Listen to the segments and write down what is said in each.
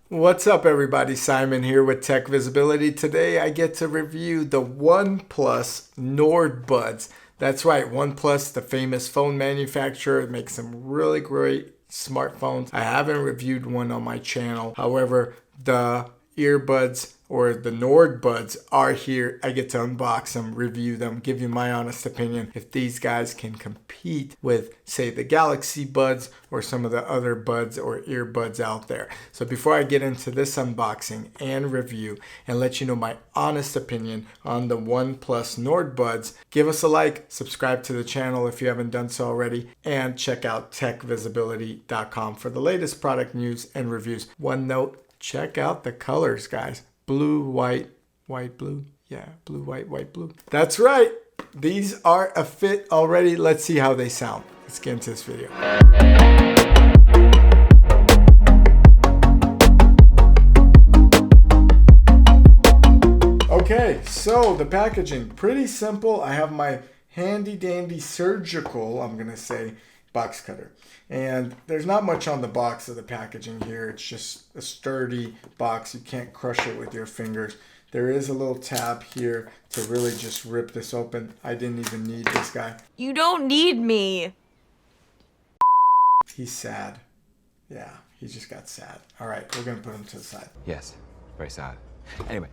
What's up, everybody? Simon here with Tech Visibility. Today I get to review the OnePlus Nord Buds. That's right, OnePlus, the famous phone manufacturer, makes some really great smartphones. I haven't reviewed one on my channel. However, the earbuds or the Nord Buds are here. I get to unbox them, review them, give you my honest opinion if these guys can compete with, say, the Galaxy Buds or some of the other buds or earbuds out there. So before I get into this unboxing and review and let you know my honest opinion on the OnePlus Nord Buds, give us a like, subscribe to the channel if you haven't done so already, and check out techvisibility.com for the latest product news and reviews. One note, check out the colors, guys. Blue, white, white, blue. Yeah, blue, white, white, blue. That's right. These are a fit already. Let's see how they sound. Let's get into this video. Okay, so the packaging, pretty simple. I have my handy dandy surgical, I'm going to say, box cutter. And there's not much on the box of the packaging here. It's just a sturdy box. You can't crush it with your fingers. There is a little tab here to really just rip this open. I didn't even need this guy. You don't need me. He's sad. Yeah, he just got sad. All right, we're going to put him to the side. Yes, very sad. Anyway,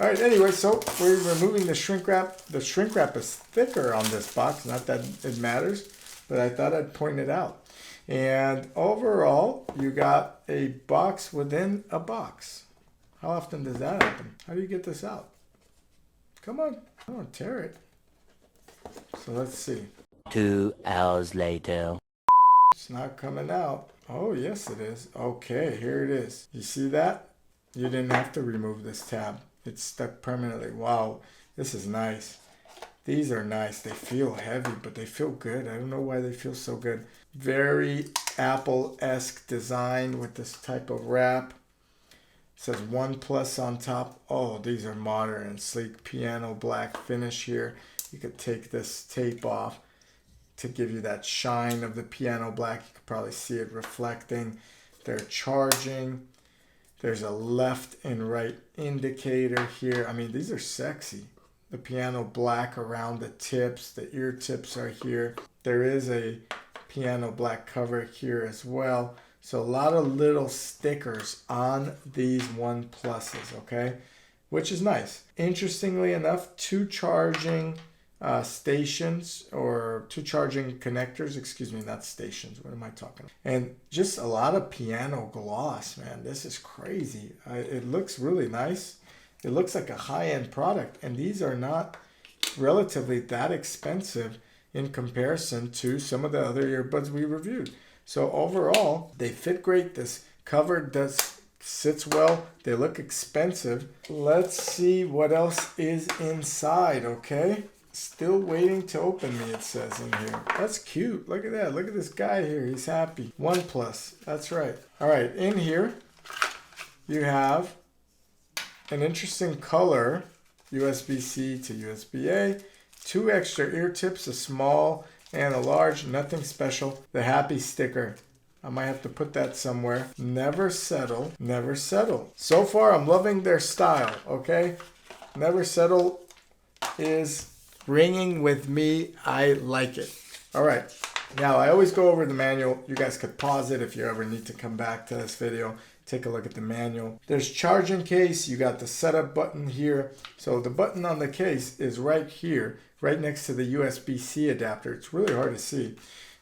all right, anyway, so we're removing the shrink wrap. The shrink wrap is thicker on this box. Not that it matters, but I thought I'd point it out. And overall, you got a box within a box. How often does that happen? How do you get this out? Come on, tear it. So let's see. 2 hours later. It's not coming out. Oh, yes it is. Okay, here it is. You see that? You didn't have to remove this tab. It's stuck permanently. Wow, this is nice. These are nice. They feel heavy, but they feel good. I don't know why they feel so good. Very Apple-esque design with this type of wrap. It says OnePlus on top. Oh, these are modern and sleek. Piano black finish here. You could take this tape off to give you that shine of the piano black. You could probably see it reflecting. They're charging. There's a left and right indicator here. I mean, these are sexy. The piano black around the tips. The ear tips are here. There is a piano black cover here as well. So a lot of little stickers on these OnePluses, okay? Which is nice. Interestingly enough, two charging stations or two charging connectors. Excuse me, not stations. What am I talking about? And just a lot of piano gloss, man. This is crazy. It looks really nice. It looks like a high-end product, and these are not relatively that expensive in comparison to some of the other earbuds we reviewed. So overall, they fit great. This cover sits well. They look expensive. Let's see what else is inside, okay? Still waiting to open me, it says in here. That's cute. Look at that. Look at this guy here. He's happy. OnePlus. That's right. All right, in here, you have an interesting color, USB-C to USB-A, two extra ear tips, a small and a large, nothing special. The happy sticker, I might have to put that somewhere. Never settle, never settle. So far, I'm loving their style, okay? Never settle is ringing with me. I like it. All right, now I always go over the manual. You guys could pause it if you ever need to come back to this video. Take a look at the manual. There's charging case. You got the setup button here. So the button on the case is right here, right next to the USB-C adapter. It's really hard to see.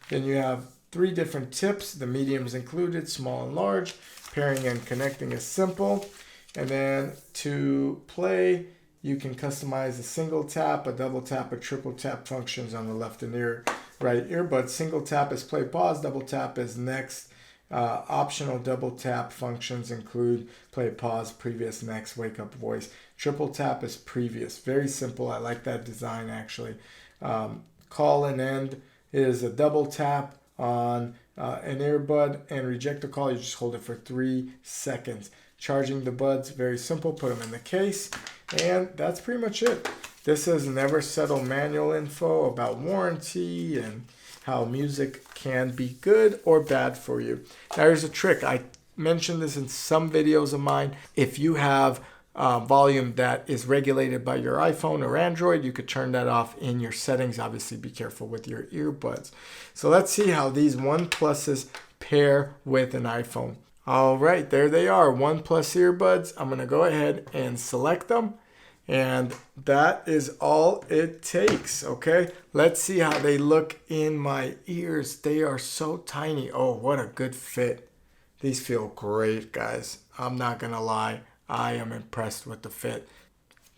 Then you have three different tips, the mediums included, small and large. Pairing and connecting is simple. And then to play, you can customize a single tap, a double tap, a triple tap functions on the left and right earbud. Single tap is play pause, double tap is next. Optional double tap functions include play pause, previous, next, wake up voice. Triple tap is previous. Very simple. I like that design actually. Call and end is a double tap on an earbud, and reject a call. You just hold it for 3 seconds. Charging the buds, very simple. Put them in the case, and that's pretty much it. This is Never Settle manual info about warranty and how music can be good or bad for you. Now here's a trick. I mentioned this in some videos of mine. If you have volume that is regulated by your iPhone or Android, you could turn that off in your settings. Obviously, be careful with your earbuds. So let's see how these OnePluses pair with an iPhone. All right, there they are, OnePlus earbuds. I'm going to go ahead and select them. And that is all it takes, okay? Let's see how they look in my ears. They are so tiny. Oh, what a good fit. These feel great, guys. I'm not gonna lie. I am impressed with the fit.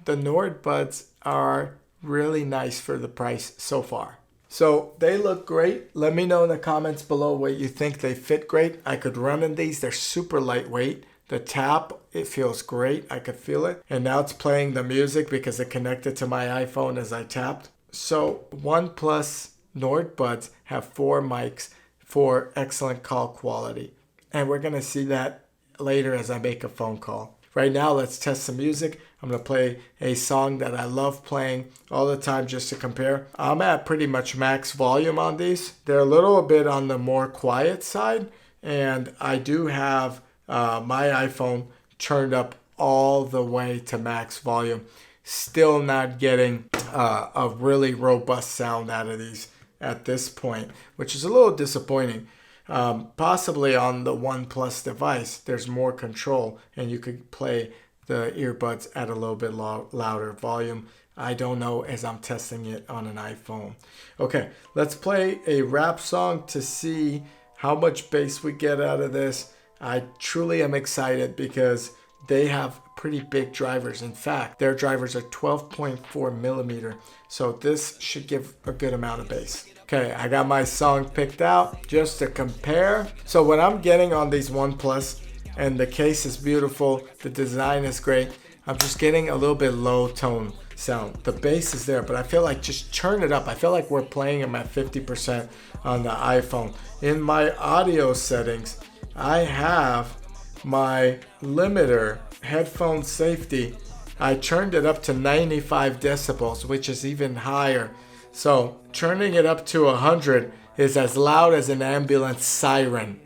The Nord Buds are really nice for the price so far. So they look great. Let me know in the comments below what you think. They fit great. I could run in these. They're super lightweight. The tap, it feels great. I could feel it. And now it's playing the music because it connected to my iPhone as I tapped. So OnePlus Nord Buds have 4 mics for excellent call quality. And we're going to see that later as I make a phone call. Right now, let's test some music. I'm going to play a song that I love playing all the time just to compare. I'm at pretty much max volume on these. They're a little bit on the more quiet side. And I do have my iPhone turned up all the way to max volume. Still not getting a really robust sound out of these at this point, which is a little disappointing. Possibly on the OnePlus device, there's more control and you could play the earbuds at a little bit louder volume. I don't know as I'm testing it on an iPhone. Okay, let's play a rap song to see how much bass we get out of this. I truly am excited because they have pretty big drivers. In fact, their drivers are 12.4 millimeter. So this should give a good amount of bass. Okay, I got my song picked out just to compare. So what I'm getting on these OnePlus, and the case is beautiful, the design is great. I'm just getting a little bit low tone sound. The bass is there, but I feel like just turn it up. I feel like we're playing them at 50% on the iPhone. In my audio settings, I have my limiter headphone safety. I turned it up to 95 decibels, which is even higher. So turning it up to 100 is as loud as an ambulance siren.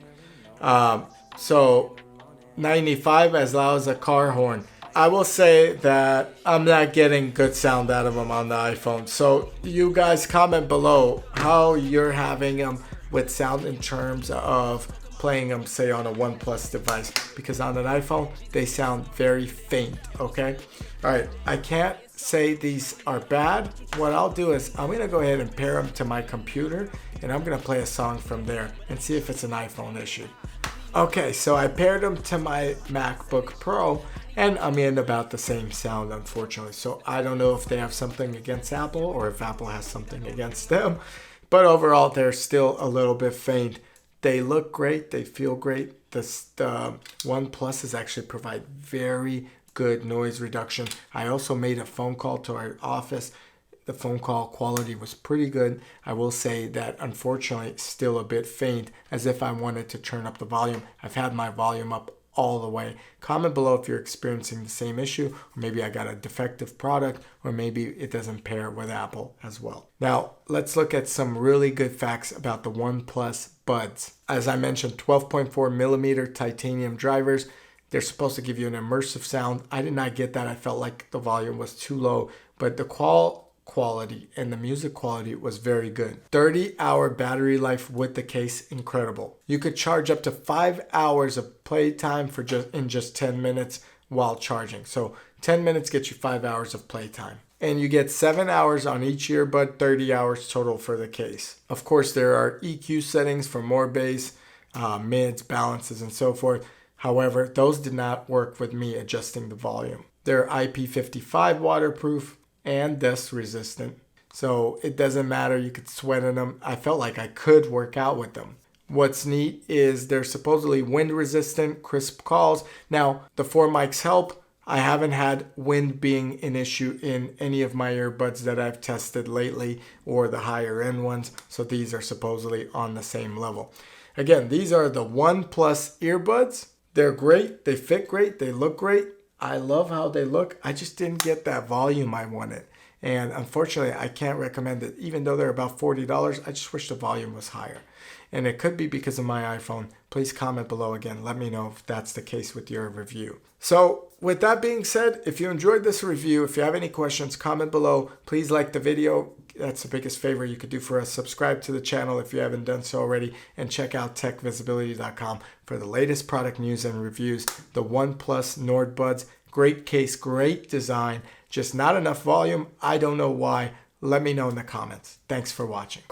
So 95 as loud as a car horn. I will say that I'm not getting good sound out of them on the iPhone. So you guys comment below how you're having them with sound in terms of playing them, say, on a OnePlus device, because on an iPhone they sound very faint. Okay, all right, I can't say these are bad. What I'll do is I'm gonna go ahead and pair them to my computer and I'm gonna play a song from there and see if it's an iPhone issue. Okay, so I paired them to my MacBook Pro and I'm in about the same sound, unfortunately. So I don't know if they have something against Apple or if Apple has something against them, but overall they're still a little bit faint. They look great. They feel great. The OnePluses actually provide very good noise reduction. I also made a phone call to our office. The phone call quality was pretty good. I will say that unfortunately it's still a bit faint, as if I wanted to turn up the volume. I've had my volume up all the way. Comment below if you're experiencing the same issue, or maybe I got a defective product, or maybe it doesn't pair with Apple as well. Now, let's look at some really good facts about the OnePlus Buds. As I mentioned, 12.4 millimeter titanium drivers. They're supposed to give you an immersive sound. I did not get that. I felt like the volume was too low, but the quality and the music quality was very good. 30-hour battery life with the case, incredible. You could charge up to 5 hours of playtime for just 10 minutes while charging. So 10 minutes gets you 5 hours of playtime. And you get 7 hours on each earbud, 30 hours total for the case. Of course, there are EQ settings for more bass, mids, balances, and so forth. However, those did not work with me adjusting the volume. They're IP55 waterproof and dust resistant. So it doesn't matter, you could sweat in them. I felt like I could work out with them. What's neat is they're supposedly wind resistant, crisp calls. Now, the 4 mics help. I haven't had wind being an issue in any of my earbuds that I've tested lately, or the higher end ones. So these are supposedly on the same level. Again, these are the OnePlus earbuds. They're great. They fit great. They look great. I love how they look. I just didn't get that volume I wanted. And unfortunately, I can't recommend it. Even though they're about $40, I just wish the volume was higher. and it could be because of my iPhone. Please comment below again. Let me know if that's the case with your review. So with that being said, if you enjoyed this review, if you have any questions, comment below. Please like the video. That's the biggest favor you could do for us. Subscribe to the channel if you haven't done so already, and check out techvisibility.com for the latest product news and reviews. The OnePlus Nord Buds, great case, great design, just not enough volume. I don't know why. Let me know in the comments. Thanks for watching.